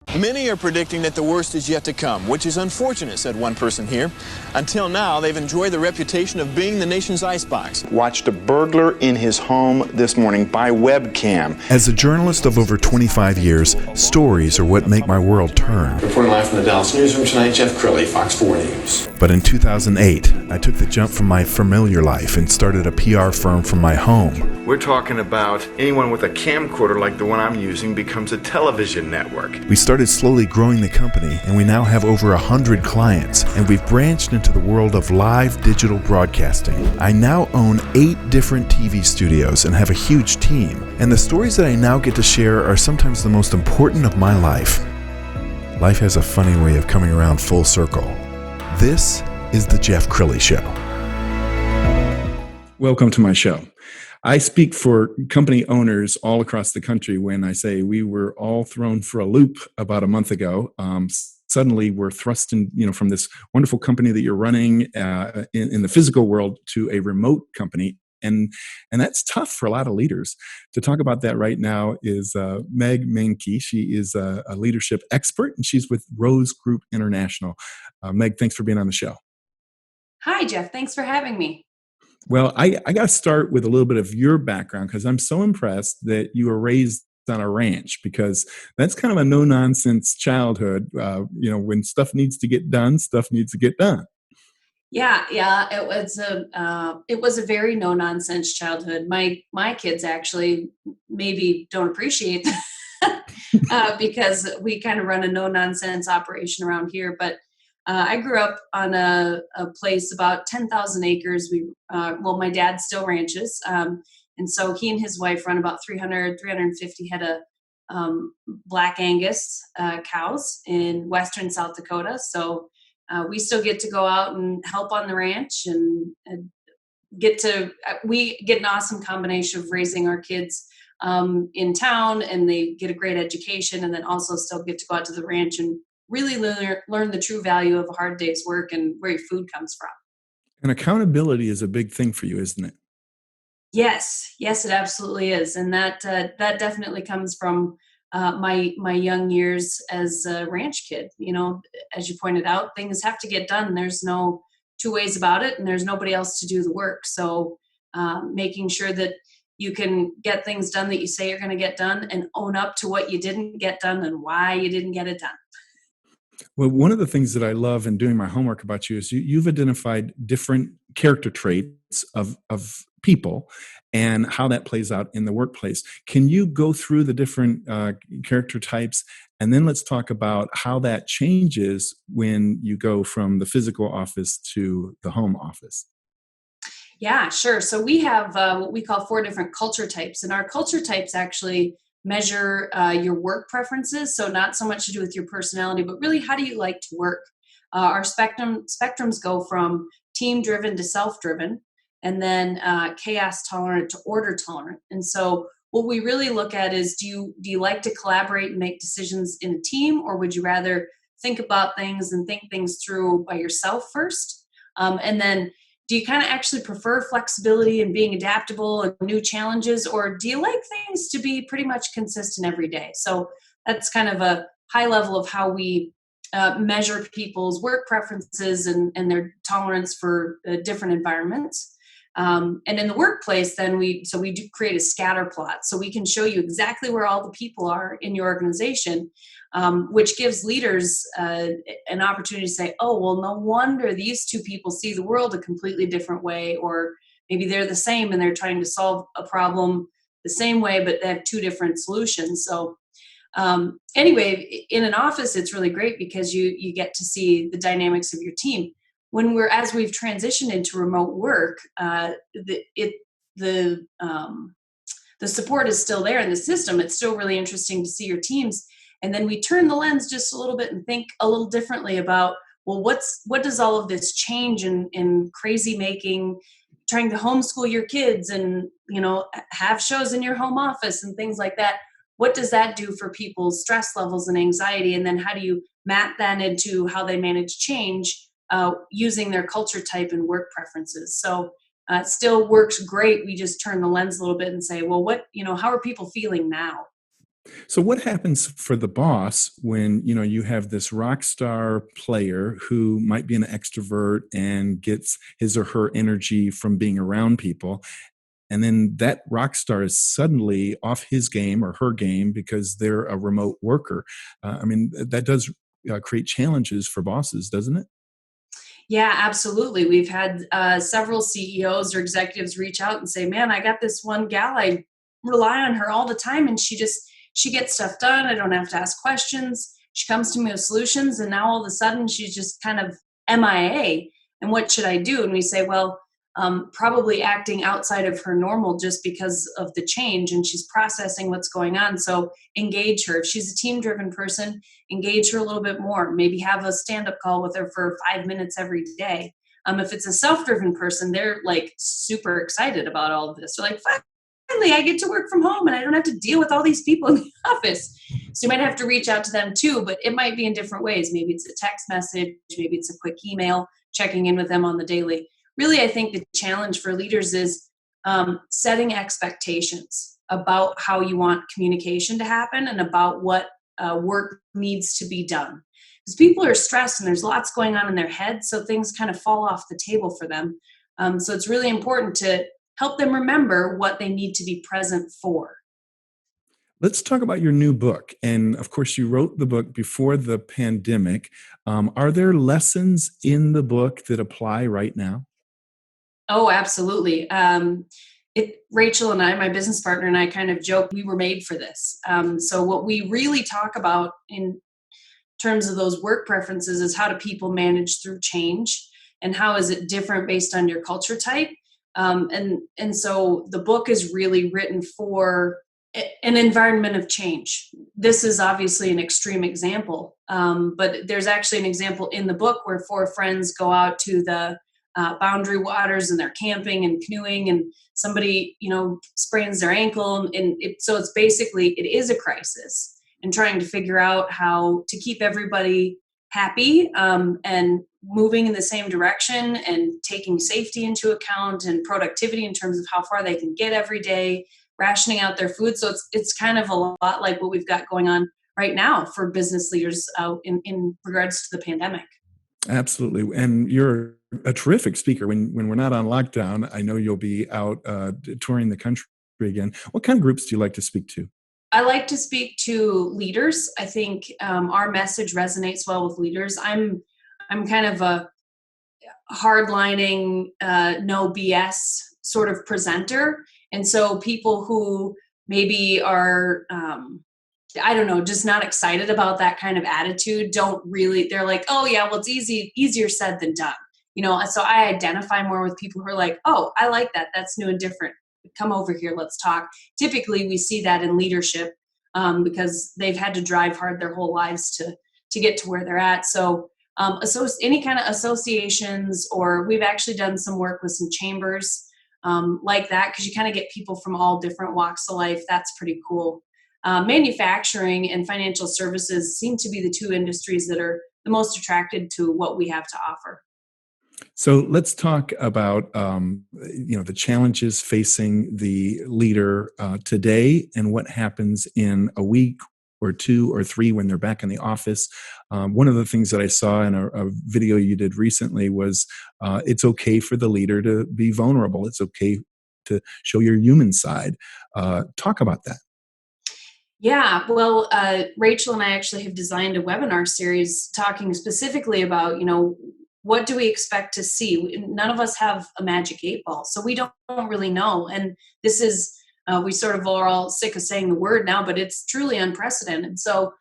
Many are predicting that the worst is yet to come, which is unfortunate, said one person here. Until now, they've enjoyed the reputation of being the nation's icebox. Watched a burglar in his home this morning by webcam. As a journalist of over 25 years, stories are what make my world turn. Reporting live from the Dallas newsroom tonight, Jeff Crilley, Fox 4 News. But in 2008, I took the jump from my familiar life and started a PR firm from my home. We're talking about anyone with a camcorder like the one I'm using becomes a television network. We started slowly growing the company, and we now have over 100 clients, and we've branched into the world of live digital broadcasting. I now own 8 different TV studios and have a huge team, and the stories that I now get to share are sometimes the most important of my life. Life has a funny way of coming around full circle. This is the Jeff Crilley Show. Welcome to my show. I speak for company owners all across the country when I say we were all thrown for a loop about a month ago. Suddenly we're thrust in, from this wonderful company that you're running in the physical world to a remote company. And that's tough for a lot of leaders. To talk about that right now is Meg Manke. She is a leadership expert, and she's with Rose Group International. Meg, thanks for being on the show. Hi, Jeff. Thanks for having me. Well, I got to start with a little bit of your background, because I'm so impressed that you were raised on a ranch, because that's kind of a no-nonsense childhood. When stuff needs to get done, stuff needs to get done. Yeah. It was a very no-nonsense childhood. My kids actually maybe don't appreciate that because we kind of run a no-nonsense operation around here. But I grew up on a place about 10,000 acres. My dad still ranches. And so he and his wife run about 350 head of Black Angus cows in western South Dakota. So we still get to go out and help on the ranch and we get an awesome combination of raising our kids in town, and they get a great education, and then also still get to go out to the ranch and really learn the true value of a hard day's work and where your food comes from. And accountability is a big thing for you, isn't it? Yes, it absolutely is. And that definitely comes from my young years as a ranch kid. As you pointed out, things have to get done. There's no two ways about it, and there's nobody else to do the work. So making sure that you can get things done that you say you're going to get done, and own up to what you didn't get done and why you didn't get it done. Well, one of the things that I love in doing my homework about you is you've identified different character traits of people and how that plays out in the workplace. Can you go through the different character types, and then let's talk about how that changes when you go from the physical office to the home office? Yeah, sure. So we have what we call 4 different culture types, and our culture types actually measure your work preferences. So not so much to do with your personality, but really how do you like to work? Our spectrums go from team-driven to self-driven, and then chaos tolerant to order tolerant. And so what we really look at is, do you like to collaborate and make decisions in a team, or would you rather think about things and think things through by yourself first? And then do you kind of actually prefer flexibility and being adaptable and new challenges, or do you like things to be pretty much consistent every day? So that's kind of a high level of how we measure people's work preferences and their tolerance for different environments. And in the workplace, then we do create a scatter plot, so we can show you exactly where all the people are in your organization, which gives leaders an opportunity to say, oh, well, no wonder these 2 people see the world a completely different way, or maybe they're the same and they're trying to solve a problem the same way, but they have 2 different solutions. So anyway, in an office, it's really great because you get to see the dynamics of your team. As we've transitioned into remote work, the support is still there in the system. It's still really interesting to see your teams. And then we turn the lens just a little bit and think a little differently about, well, what does all of this change in crazy making, trying to homeschool your kids and, have shows in your home office and things like that. What does that do for people's stress levels and anxiety? And then how do you map that into how they manage change using their culture type and work preferences? So it still works great. We just turn the lens a little bit and say, well, how are people feeling now? So what happens for the boss when, you have this rock star player who might be an extrovert and gets his or her energy from being around people, and then that rock star is suddenly off his game or her game because they're a remote worker? I mean, that does create challenges for bosses, doesn't it? Yeah, absolutely. We've had several CEOs or executives reach out and say, "Man, I got this one gal. I rely on her all the time, and she gets stuff done. I don't have to ask questions. She comes to me with solutions, and now all of a sudden she's just kind of MIA. And what should I do?" And we say, "Well, probably acting outside of her normal just because of the change, and she's processing what's going on. So engage her. If she's a team-driven person, engage her a little bit more. Maybe have a stand-up call with her for 5 minutes every day." If it's a self-driven person, they're like super excited about all of this. They're like, "Finally, I get to work from home and I don't have to deal with all these people in the office." So you might have to reach out to them too, but it might be in different ways. Maybe it's a text message, maybe it's a quick email, checking in with them on the daily. Really, I think the challenge for leaders is setting expectations about how you want communication to happen and about what work needs to be done. Because people are stressed and there's lots going on in their head, so things kind of fall off the table for them. So it's really important to help them remember what they need to be present for. Let's talk about your new book. And of course, you wrote the book before the pandemic. Are there lessons in the book that apply right now? Oh, absolutely. Rachel and I, my business partner and I, kind of joke we were made for this. So what we really talk about in terms of those work preferences is how do people manage through change, and how is it different based on your culture type. And so the book is really written for an environment of change. This is obviously an extreme example, but there's actually an example in the book where four friends go out to the boundary waters and they're camping and canoeing, and somebody sprains their ankle, and so it's basically, it is a crisis, and trying to figure out how to keep everybody happy, and moving in the same direction, and taking safety into account and productivity in terms of how far they can get every day, rationing out their food. So it's kind of a lot like what we've got going on right now for business leaders in regards to the pandemic. Absolutely. And you're a terrific speaker. When we're not on lockdown, I know you'll be out touring the country again. What kind of groups do you like to speak to? I like to speak to leaders. I think our message resonates well with leaders. I'm kind of a hardlining, no BS sort of presenter, and so people who maybe are, I don't know, just not excited about that kind of attitude don't really. They're like, "Oh yeah, well it's easier said than done." So I identify more with people who are like, "Oh, I like that. That's new and different. Come over here, let's talk." Typically, we see that in leadership, because they've had to drive hard their whole lives to get to where they're at. So, any kind of associations, or we've actually done some work with some chambers like that, because you kind of get people from all different walks of life. That's pretty cool. Manufacturing and financial services seem to be the two industries that are the most attracted to what we have to offer. So let's talk about the challenges facing the leader today, and what happens in a week or two or three when they're back in the office. One of the things that I saw in a video you did recently was it's okay for the leader to be vulnerable. It's okay to show your human side. Talk about that. Yeah, well, Rachel and I actually have designed a webinar series talking specifically about, what do we expect to see? None of us have a magic 8 ball, so we don't really know. And this is, we sort of are all sick of saying the word now, but it's truly unprecedented. So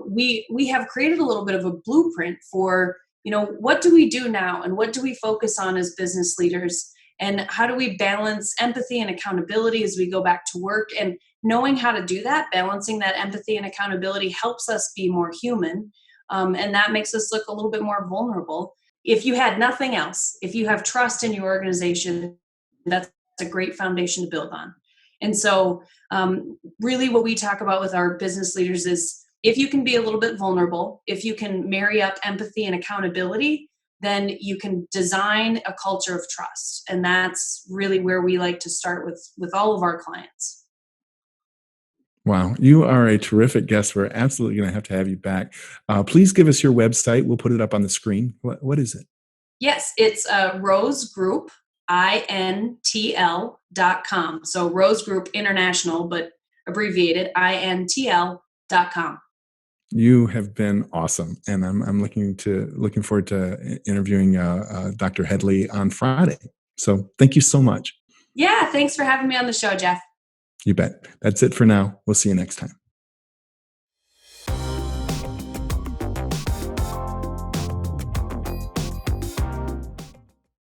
we have created a little bit of a blueprint for, what do we do now, and what do we focus on as business leaders, and how do we balance empathy and accountability as we go back to work. And knowing how to do that, balancing that empathy and accountability, helps us be more human. And that makes us look a little bit more vulnerable. If you had nothing else, if you have trust in your organization, that's a great foundation to build on. And so, really, what we talk about with our business leaders is, if you can be a little bit vulnerable, if you can marry up empathy and accountability, then you can design a culture of trust. And that's really where we like to start with all of our clients. Wow, you are a terrific guest. We're absolutely going to have you back. Please give us your website. We'll put it up on the screen. What is it? Yes, it's Rose Group, INTL.com. So Rose Group International, but abbreviated INTL.com. You have been awesome, and I'm looking forward to interviewing Dr. Headley on Friday. So thank you so much. Yeah, thanks for having me on the show, Jeff. You bet. That's it for now. We'll see you next time.